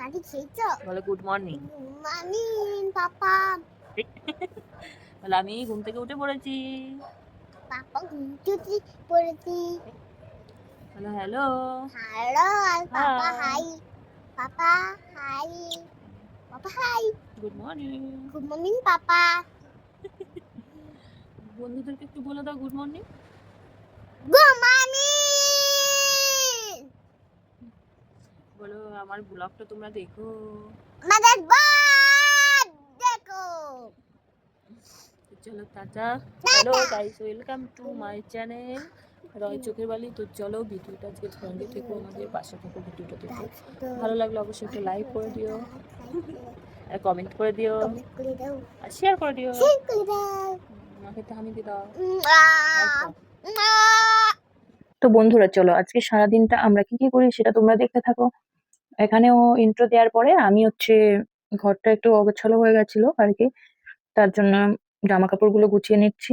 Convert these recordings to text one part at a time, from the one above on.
আগে খেয়েছো? বলো গুড মর্নিং। মর্নিং পাপা। বলে আমি ঘুম থেকে উঠে পড়েছি। পাপা ঘুমটুটি পড়েছি। বলো হ্যালো। হ্যালো আর পাপা হাই। হাই। পাপা হাই। পাপা hi. Good morning. Good morning পাপা। বন্ধুদেরকে একটু বলে দাও গুড মর্নিং। Good morning. বলো আমার ব্লগটা তোমরা দেখো। আমাদের বাদ দেখো। চলো টাটা। Hello guys, welcome to my channel Roy Chokher Bali. তো চলো ভিডিওটা আজকে সঙ্গে থেকো, আমাদের পাশে থেকো, ভিডিওটা দেখো। ভালো লাগলে অবশ্যই একটা লাইক করে দিও, আর কমেন্ট করে দিও, আর শেয়ার করে দিও। আমাকে তো হামি দিয়ে দাও। তো বন্ধুরা চলো আজকে সারাদিনটা আমরা কি কি করি সেটা তোমরা দেখতে থাকো। এখানেও ইন্ট্রো দেওয়ার পরে আমি ঘরটা একটু অগোছালো হয়ে গেছিল আর কি, তার জন্য জামা কাপড় গুলো গুছিয়ে নিচ্ছি,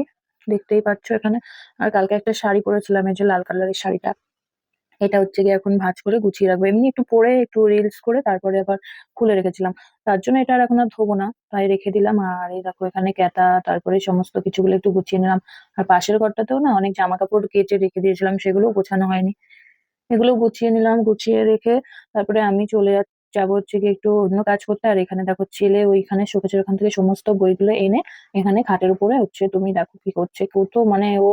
দেখতেই পাচ্ছ এখানে। আর কালকে একটা শাড়ি পরেছিলাম, এই যে লাল কালারের শাড়িটা, এটা গিয়ে এখন ভাঁজ করে গুছিয়ে রাখবো। এমনি একটু পরে একটু রিলস করে তারপরে আবার খুলে রেখেছিলাম, তার জন্য এটা আর এখন আর ধোবো না, তাই রেখে দিলাম। আর এই দেখো এখানে ক্যাতা, তারপরে সমস্ত কিছুগুলো একটু গুছিয়ে নিলাম। আর পাশের ঘরটাতেও না অনেক জামা কাপড় কেচে রেখে দিয়েছিলাম, সেগুলো গোছানো হয়নি, এগুলো গুছিয়ে নিলাম। গুছিয়ে রেখে তারপরে আমি চলে যাবো গিয়ে একটু অন্য কাজ করতে। আর এখানে দেখো ছেলে ওইখানে শোকেসের ওখান থেকে সমস্ত বইগুলো এনে এখানে খাটের উপরে তুমি দেখো কি করছে। কত মানে ও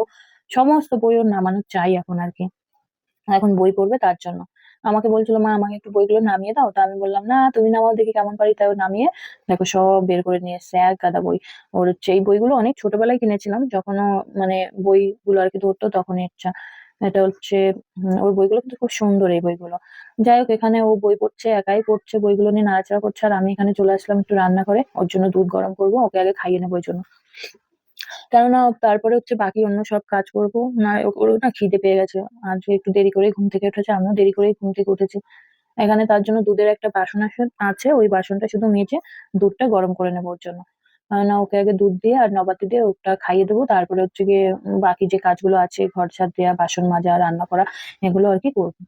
সমস্ত বই ওর নামানো চাই এখন আর কি, এখন বই পড়বে তার জন্য। আমাকে বলছিল মা আমাকে একটু বইগুলো নামিয়ে দাও, তা আমি বললাম না তুমি নামাও দেখি কেমন পারি। তাই ও নামিয়ে দেখো সব বের করে নিয়ে এসছে, এক গাদা বই। ওর এই বইগুলো অনেক ছোটবেলায় কিনেছিলাম, যখন ও মানে বইগুলো আর কি ধরতো তখনই এটা ওর বইগুলো কিন্তু খুব সুন্দর এই বইগুলো। যাই হোক এখানে ও বই পড়ছে, একাই পড়ছে, বইগুলো নিয়ে নাড়াচাড়া করছে। আর আমি এখানে চলে আসলাম একটু রান্না করে, ওর জন্য দুধ গরম করবো, ওকে আগে খাইয়ে নেবো ওই জন্য। কেননা তারপরে বাকি অন্য সব কাজ করবো না, ওরও না খিদে পেয়ে গেছে। আজ একটু দেরি করে ঘুম থেকে উঠেছে, আমিও দেরি করেই ঘুম থেকে উঠেছি। এখানে তার জন্য দুধের একটা বাসন আছে, ওই বাসনটা শুধু মেজে দুধটা গরম করে নেবো ওর জন্য। না ওকে আগে দুধ দিয়ে আর নবাতি দিয়ে ওটা খাইয়ে দেবো, তারপরে গিয়ে বাকি যে কাজগুলো আছে, ঘর ঝাড় দেওয়া, বাসন মাজা, রান্না করা, এগুলো আর কি করবো।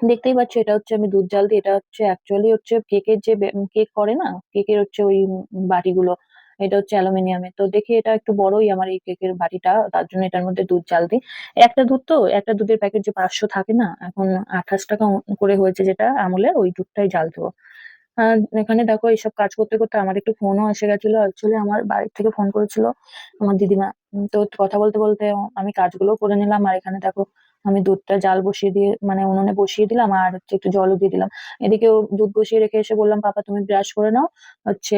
দেখতেই পাচ্ছ এটা আমি দুধ জাল দিই। এটা অ্যাকচুয়ালি কেকের যে কেক করে না, কেকের ওই বাটিগুলো, এটা অ্যালুমিনিয়ামের। তো দেখি এটা একটু বড়ই আমার এই কেকের বাটিটা, তার জন্য এটার মধ্যে দুধ জাল দিই। একটা দুধ তো, একটা দুধের প্যাকেট যে 500 থাকে না, এখন 28 টাকা করে হয়েছে, যেটা আমুলের, ওই দুধটাই জাল দেবো। এখানে দেখো এইসব কাজ করতে করতে আমার একটু ফোনও এসে গেছিল। অ্যাকচুয়ালি আমার বাড়ির থেকে ফোন করেছিল আমার দিদিমা। তো কথা বলতে বলতে আমি কাজগুলো করে নিলাম। আর এখানে দেখো আমি দুধটা জাল বসিয়ে দিয়ে মানে উনুনে বসিয়ে দিলাম, আর একটু জলও দিয়ে দিলাম। এদিকেও দুধ বসিয়ে রেখে এসে বললাম পাপা তুমি ব্রাশ করে নাও, হচ্ছে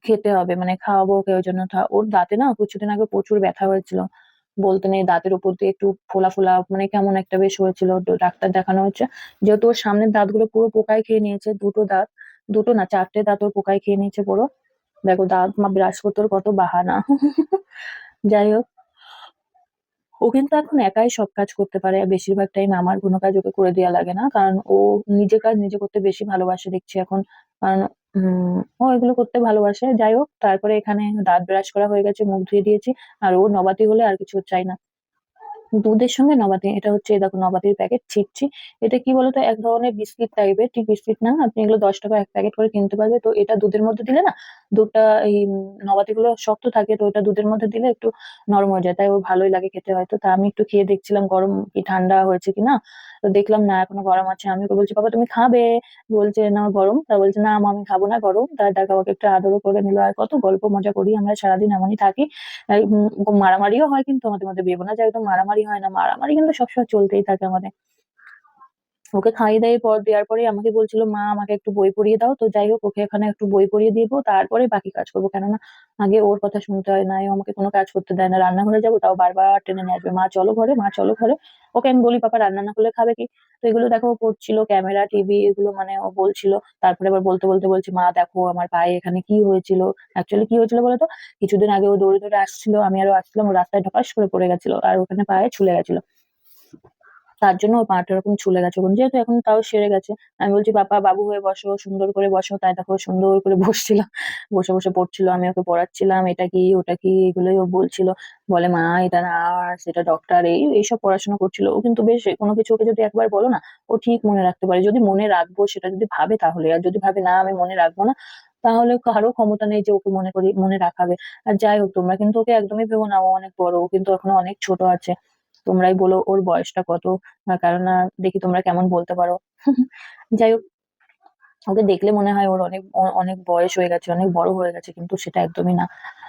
খেতে হবে, মানে খাওয়াবো ওকে। ওই জন্য ওর দাঁতে না কিছুদিন আগে প্রচুর ব্যথা হয়েছিল, বলতে নেই, দাঁতের উপর দিয়ে একটু ফোলা ফোলা মানে কেমন একটা বেশ হয়েছিল। তো ডাক্তার দেখানো হচ্ছে, যেহেতু ওর সামনের দাঁতগুলো পুরো পোকায় খেয়ে নিয়েছে, দুটো দাঁত, দুটো না 4টে দাঁত ওর পোকায় খেয়ে নিয়েছে পুরো। দেখো দাঁত মা ব্রাশ করতে ওর কত বাহানা। যাই হোক ও কিন্তু এখন একাই সব কাজ করতে পারে, আর বেশিরভাগ টাইম আমার কোনো কাজ ওকে করে দেওয়া লাগে না, কারণ ও নিজে কাজ নিজে করতে বেশি ভালোবাসে দেখছি এখন। কারণ ও এগুলো করতে ভালোবাসে। যাই হোক তারপরে এখানে দাঁত ব্রাশ করা হয়ে গেছে, মুখ ধুয়ে দিয়েছি। আর ও নবাতি হলে আর কিছু চাই না, দুধের সঙ্গে নবাতি। এটা এই দেখো নবাতির প্যাকেট ছিটছি। এটা কি বলতো, এক ধরনের বিস্কিট টাইপের, ঠিক বিস্কিট না, আপনি এগুলো 10 টাকা এক প্যাকেট করে কিনতে পারবে। তো এটা দুধের মধ্যে দিলে না, দুধটা এই নবাতি গুলো শক্ত থাকে, তো এটা দুধের মধ্যে দিলে একটু নরম হয়ে যায়, তাই ওর ভালোই লাগে খেতে হয়তো। তা আমি একটু খেয়ে দেখছিলাম গরম কি ঠান্ডা হয়েছে কিনা। তো দেখলাম না এখনো গরম আছে। আমি ওকে বলছি বাবা তুমি খাবে, বলছে না গরম। তা বলছে না মা আমি খাবো না গরম। তার দেখো আমাকে একটু আদরও করে নিল। আর কত গল্প মজা করি আমরা সারাদিন, এমনই থাকি। মারামারিও হয় কিন্তু আমাদের মধ্যে, ভেবো না যে একদম মারামারি হয় না, মারামারি কিন্তু সবসময় চলতেই থাকে আমাদের। ওকে খাইয়ে দাইয়ে পর দেওয়ার পরে আমাকে বলছিল মা আমাকে একটু বই পড়িয়ে দাও। তো যাই হোক ওকে এখানে একটু বই পড়িয়ে দিব, তারপরে বাকি কাজ করবো। কেননা আগে ওর কথা শুনতে হয়, না ও আমাকে কোনো কাজ করতে দেয় না। রান্নাঘরে যাবো তাও বারবার টেনে নিয়ে আসবে, মা চলো ঘরে, মা চলো ঘরে। ওকে আমি বলি পাপা রান্না না করলে খাবে কি। তো এগুলো দেখো ও করছিল, ক্যামেরা টিভি এগুলো মানে ও বলছিল। তারপরে আবার বলতে বলতে বলছি মা দেখো আমার পায়ে এখানে কি হয়েছিল। অ্যাকচুয়ালি কি হয়েছিল বলতো, কিছুদিন আগে ও দৌড়ে দৌড়ে আসছিল, আমি আরো আসছিলাম, ও রাস্তায় ঢপাস করে পড়ে গেছিল, আর ওখানে পায়ে ছুলে গেছিল। তার জন্য ওর পাটা ওরকম ছুলে গেছে ওরকম। যেহেতু এখন তাও সেরে গেছে। আমি বলছি, "পাপা বাবু হয়ে বসো, সুন্দর করে বসো।" তাই দেখো সুন্দর করে বসছিল। বসে, বসে পড়ছিল। আমি ওকে পড়াচ্ছিলাম, "এটা কি? ওটা কি?" এগুলোই ও বলছিল। বলে, "মা এটা নার্স, এটা ডক্টর" এইসব পড়াশোনা করছিল। ও কিন্তু বেশ কোনো কিছু ওকে যদি একবার বলো না, ও ঠিক মনে রাখতে পারে। যদি মনে রাখবো সেটা যদি ভাবে তাহলে। আর যদি ভাবে না আমি মনে রাখবো না, তাহলে কারো ক্ষমতা নেই যে ওকে মনে রাখাবে। আর যাই হোক তোমরা কিন্তু ওকে একদমই ভেবো না ও অনেক বড়। ও কিন্তু এখনো অনেক ছোট আছে। তোমরাই বলো ওর বয়সটা কত? কারণ দেখি তোমরা কেমন বলতে পারো। যাই হোক, ওকে দেখলে মনে হয় ওর অনেক বয়স হয়ে গেছে, অনেক বড় হয়ে গেছে, কিন্তু সেটা একদমই না।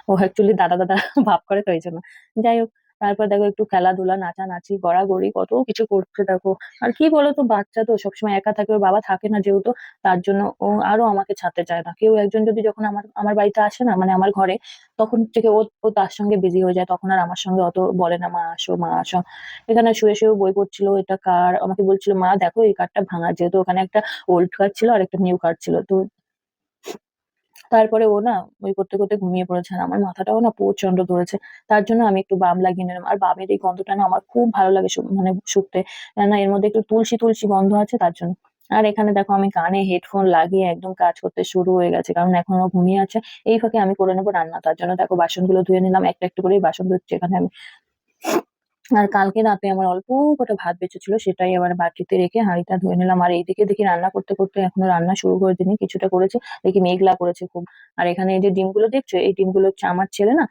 ও অ্যাকচুয়ালি দাদা দাদা ভাব করে তো এই জন্য। যাই হোক, তারপর দেখো একটু খেলাধুলা, নাচানাচি, গড়াগড়ি কত কিছু করছে দেখো। আর কি বলতো, বাচ্চা তো সবসময় একা থাকে, ওর বাবা থাকে না যেহেতু, তার জন্য ও আরো আমাকে ছাড়তে চায় না। কেউ একজন যদি যখন আমার আমার বাড়িতে আসে না, মানে আমার ঘরে, তখন থেকে ও ও তার সঙ্গে বিজি হয়ে যায়। তখন আর আমার সঙ্গে অত বলে না, মা আসো মা আসো। এখানে শুয়ে শুয়ে বই পড়ছিল। এটা কার, আমাকে বলছিল, মা দেখো এই কার্ডটা ভাঙা, যেহেতু ওখানে একটা ওল্ড কার্ড ছিল আর একটা নিউ কার্ড ছিল। তো তারপরে ও না ওই করতে, করতে ঘুমিয়ে পড়েছে। আর আমার মাথাটাও না প্রচন্ড ধরেছে। তার জন্য আমি একটু বাম লাগিয়ে নিলাম। আর বামের এই গন্ধটা না আমার খুব ভালো লাগে মানে শুঁকতে। না এর মধ্যে একটু তুলসী, তুলসী গন্ধ আছে তার জন্য। আর এখানে দেখো আমি কানে হেডফোন লাগিয়ে একদম কাজ করতে শুরু হয়ে গেছে। কারণ এখন ও ঘুমিয়ে আছে। এই ফাঁকে আমি করে নেবো রান্না। তার জন্য দেখো বাসনগুলো ধুয়ে নিলাম। একটা, একটা করেই বাসন ধুচ্ছি এখানে আমি। আর কালকে রাতে আমার অল্প কটা ভাত বেঁচেছিল, সেটাই আবার বাটিতে রেখে হাঁড়িটা ধুয়ে নিলাম। আর এইদিকে দেখি রান্না করতে করতে এখনো রান্না শুরু করে দিইনি, কিছুটা করেছি। দেখি মেঘলা করেছে খুব। আর এখানে এই যে ডিমগুলো দেখছো, এই ডিমগুলো হচ্ছে আমার ছেলে না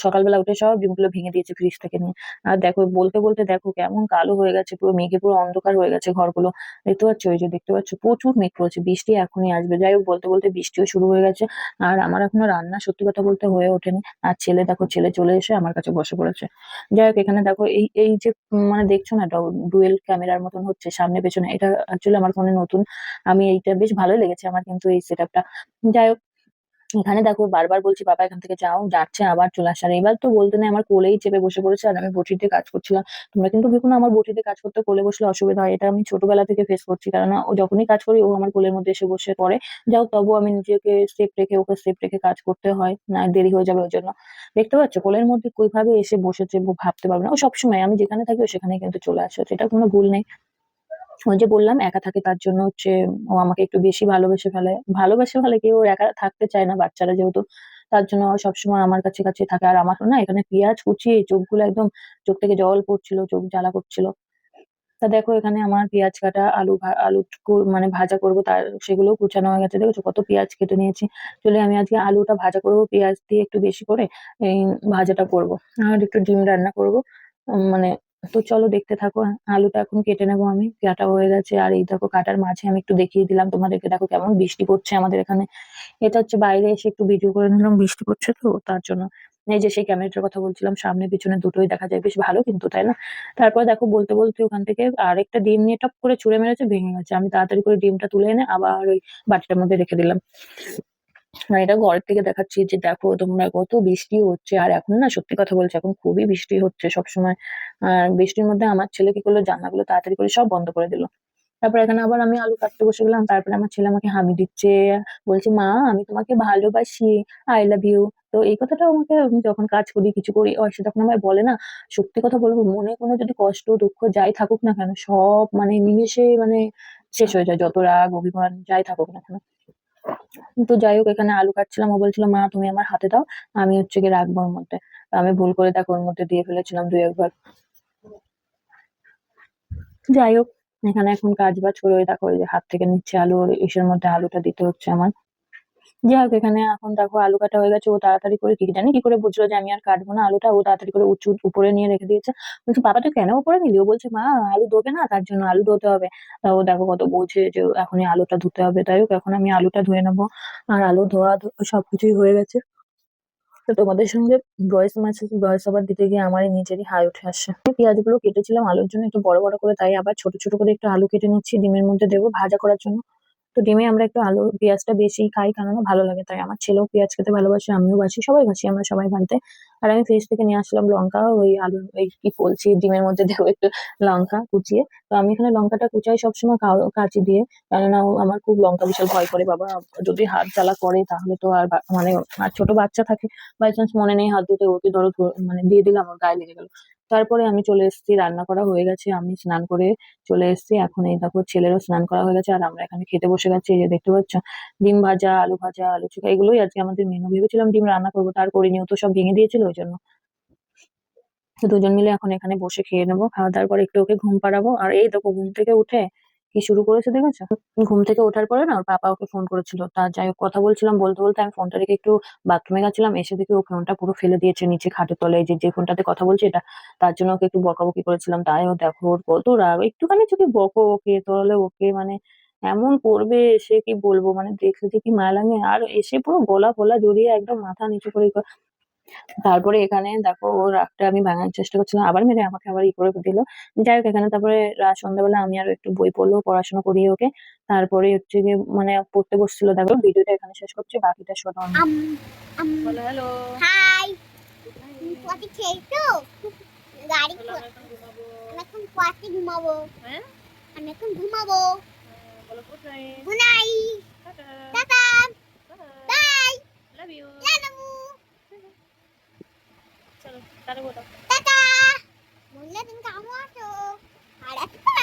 সকালবেলা উঠে সব ডিমগুলো ভেঙে দিয়েছে ফ্রিজ থেকে নিয়ে। আর দেখো বলতে বলতে দেখো কেমন কালো হয়ে গেছে, পুরো মেঘে পুরো অন্ধকার হয়ে গেছে ঘরগুলো। দেখতে পাচ্ছ, ওই যে দেখতে পাচ্ছ প্রচুর মেঘ করেছে, বৃষ্টি এখনই আসবে। যাই হোক, বলতে বলতে বৃষ্টিও শুরু হয়ে গেছে। আর আমার এখনো রান্না সত্যি কথা বলতে হয়ে ওঠেনি। আর ছেলে দেখো, ছেলে চলে এসে আমার কাছে বসে পড়েছে। যাই হোক, এখানে দেখো এই এই যে মানে দেখছো না, ডুয়েল ক্যামেরার মতন হচ্ছে সামনে পেছনে, এটা অ্যাকচুয়ালি আমার ফোনে নতুন। আমি এইটা বেশ ভালোই লেগেছে আমার কিন্তু এই সেট আপটা। যাই হোক, এখানে দেখো বারবার বলছি বাবা এখান থেকে যাও, যাচ্ছে আবার চলে আসে। আর এবার তো বলতে নেই, আমার কোলেই চেপে বসে পড়েছে। আর আমি বটিতে কাজ করছিলাম। তোমরা কিন্তু ভেবো না আমার বটিতে কাজ করতে কোলে বসলে অসুবিধা হয়। এটা আমি ছোটবেলা থেকে ফেস করছি, কারণ ও যখনই কাজ করি ও আমার কোলের মধ্যে এসে বসে পড়ে। যাও, তবু আমি নিজেকে সেফ রেখে ওকে সেফ রেখে কাজ করতে হয়, না দেরি হয়ে যাবে ওর জন্য। দেখতে পাচ্ছ কোলের মধ্যে কিভাবে এসে বসেছে, ভাবতে পারবে না। ও সবসময় আমি যেখানে থাকি ও সেখানে কিন্তু চলে আসে, এটা কোনো ভুল নেই। ওই যে বললাম একা থাকে তার জন্য হচ্ছে ও আমাকে একটু বেশি ভালোবেসে ফেলে। ভালোবেসে ফেলে কি, ও একা থাকতে চায় না বাচ্চারা যেহেতু। তার জন্য ও সবসময় আমার কাছে কাছে থাকে। আর আমার না এখানে পেঁয়াজ কুচিয়ে চোখগুলো একদম, চোখ থেকে জল পড়ছিল, চোখ জ্বালা করছিল। তা দেখো এখানে আমার পেঁয়াজ কাটা, আলু মানে ভাজা করব, তার সেগুলো কুচানো হয়ে গেছে। দেখেছো কত পেঁয়াজ কেটে নিয়েছি। চলে আমি আজকে আলুটা ভাজা করব পেঁয়াজ দিয়ে একটু বেশি করে। এই ভাজাটা করব। আর একটু ডিম রান্না করব। মানে, তো চলো দেখতে থাকো। আলুটা এখন কেটে নেবো আমি, কাটা হয়ে গেছে। আর এই দেখো কাটার মাঝে আমি একটু দেখিয়ে দিলাম তোমাদেরকে, দেখো কেমন বৃষ্টি পড়ছে আমাদের এখানে। এটা হচ্ছে বাইরে এসে একটু ভিডিও করে নিলাম, বৃষ্টি পড়ছে তো তার জন্য। এই যে সেই ক্যামেরাটার কথা বলছিলাম, সামনে পিছনে দুটোই দেখা যায়, বেশ ভালো কিন্তু, তাই না? তারপর দেখো বলতে বলতে ওখান থেকে আরেকটা ডিম নিয়ে টপ করে ছুঁড়ে মেরেছে, ভেঙে গেছে। আমি তাড়াতাড়ি করে ডিমটা তুলে এনে আবার ওই বাটিটার মধ্যে রেখে দিলাম। আর এটা ঘরের থেকে দেখাচ্ছি যে দেখো তোমরা, কত বৃষ্টি হচ্ছে। আর এখন না সত্যি কথা বলছি, এখন খুবই বৃষ্টি হচ্ছে সবসময়। আর বৃষ্টির মধ্যে আমার ছেলে কি করলো, জানলাগুলো তাড়াতাড়ি করে সব বন্ধ করে দিল। তারপর এখানে আবার আমি আলু কাটতে বসে গেলাম। তারপরে আমার ছেলে আমাকে হামি দিচ্ছে, বলছে, মা আমি তোমাকে ভালোবাসি, আই লাভ ইউ। তো এই কথাটা আমাকে, আমি যখন কাজ করি কিছু করি ও সে তখন আমায় বলে না, সত্যি কথা বলবো, মনে কোনো যদি কষ্ট দুঃখ যাই থাকুক না কেন, সব মানে নিমেষে মানে শেষ হয়ে যায়, যত রাগ অভিমান যাই থাকুক না কেন। তো যাই হোক, এখানে আলু কাটছিলাম, ও বলছিল, মা তুমি আমার হাতে দাও, আমি হচ্ছে গিয়ে রাখবো ওর মধ্যে। তো আমি ভুল করে দেখো ওর মধ্যে দিয়ে ফেলেছিলাম দুই একবার। যাই হোক, এখানে এখন কাজ বাজ করে ওই দেখো ওই যে হাত থেকে নিচ্ছে আলু, ওর ইসের মধ্যে আলুটা দিতে হচ্ছে আমার। যাই হোক, এখানে এখন দেখো আলু কাটা হয়ে গেছে। ও তাড়াতাড়ি করে, কি জানি কি করে বুঝলো যে আমি আর কাটবো না আলুটা, ও তাড়াতাড়ি করে উপরে নিয়ে রেখে দিয়েছে। বলছি, বাবা তুই কেন উপরে নিলি? ও বলছে, মা আলু ধোবে না, তার জন্য আলু ধুতে হবে। তা ও দেখো কত বোঝে যে এখনই আলুটা ধুতে হবে। তাই হোক, এখন আমি আলুটা ধুয়ে নেবো। আর আলু ধোয়া সবকিছুই হয়ে গেছে। তো তোমাদের সঙ্গে ভয়েস ওভার দিতে গিয়ে আমার নিজেরই হাই উঠে আসে। পেঁয়াজ গুলো কেটেছিলাম আলুর জন্য একটু বড় বড় করে, তাই আবার ছোট ছোট করে একটু আলু কেটে নিচ্ছি, ডিমের মধ্যে দেবো ভাজা করার জন্য। তো ডিমে আমরা একটু আলু পেঁয়াজটা বেশি খাই, কেননা ভালো লাগে। তাই আমার ছেলেও পেঁয়াজ খেতে ভালোবাসে, আমিও বাসি, সবাই বাসি আমরা সবাই বাড়িতে। আর আমি ফ্রিজ থেকে নিয়ে আসলাম লঙ্কা, ওই আলু এই কি বলছি ডিমের মধ্যে দেবো একটু লঙ্কা কুচিয়ে। তো আমি এখানে লঙ্কাটা কুচাই সবসময় কাঁচি দিয়ে, কেননা ও আমার খুব লঙ্কা বিশাল ভয় করে বাবা, যদি হাত জ্বালা করে তাহলে তো আর মানে আর ছোট বাচ্চা থাকে, বাই চান্স মনে নেই হাত ধুতে, ওকে ধরো মানে দিয়ে দিলাম ওর গায়ে লেগে গেল। তারপরে আমি চলে এসেছি, রান্না করা হয়ে গেছে, আমি স্নান করে চলে এসেছি। এখন এই দেখো ছেলেরও স্নান করা হয়ে গেছে, আর আমরা এখানে খেতে বসে গেছি। এই যে দেখতে পাচ্ছ, ডিম ভাজা, আলু ভাজা, আলু চোখা, এগুলোই আজকে আমাদের মেনু। ভেবেছিলাম ডিম রান্না করবো, তার করিনি, ও তো সব ভেঙে দিয়েছিল ওই জন্য। তো দুজন মিলে এখন এখানে বসে খেয়ে নেবো, খাওয়া দাওয়ার পরে একটু ওকে ঘুম পাড়াবো। আর এই দেখো ঘুম থেকে উঠে কি শুরু করেছে দেখেছো? ঘুম থেকে ওঠার পরে না ওর পাপা ওকে ফোন করেছিল, তার যাই হোক কথা বলছিলাম, বলতে বলতে আমি ফোনটা রেখে একটু বাথরুমে গেছিলাম, এসে দেখি ও ফোনটা পুরো ফেলে দিয়েছে নিচে খাটের তলায়, যে যে ফোনটাতে কথা বলছে এটা। তার জন্য ওকে একটু বকাবকি করেছিলাম, তাই ও দেখো ওর কত রাগ, একটুখানি যদি বকো ওকে তাহলে ওকে মানে এমন করবে, সে কি বলবো, মানে দেখলে যে কি মায়া লাগে। আর এসে পুরো গলা ফলা জড়িয়ে একদম মাথা নিচু করে তারপরে এখানে দেখো ওর রাগটা আমি ভাঙার চেষ্টা করছিলাম, আবার মেরে আমাকে আবার করে দিল। যাই হোক এখানে তারপরে রাত সন্ধ্যাবেলা আমি আর একটু বই পড়লো, পড়াশোনা করিয়ে ওকে। তারপরে হচ্ছে গিয়ে মানে পড়তে বসছিল। দেখো ভিডিওটা এখানে শেষ করছি, বাকিটা শোনো আমি। আম আম বলো হ্যালো। হাই তুমি পটি খেয়েছো গাড়ি আমি এখন পটি ঘুমাবো হ্যাঁ আমি এখন ঘুমাবো বলো গুড নাইট, গুড নাইট টাটা, টাটা বাই লাভ ইউ, লাভ চলো টাটা বলো। টাটা বললে তুমি কেমন আছো আর একটা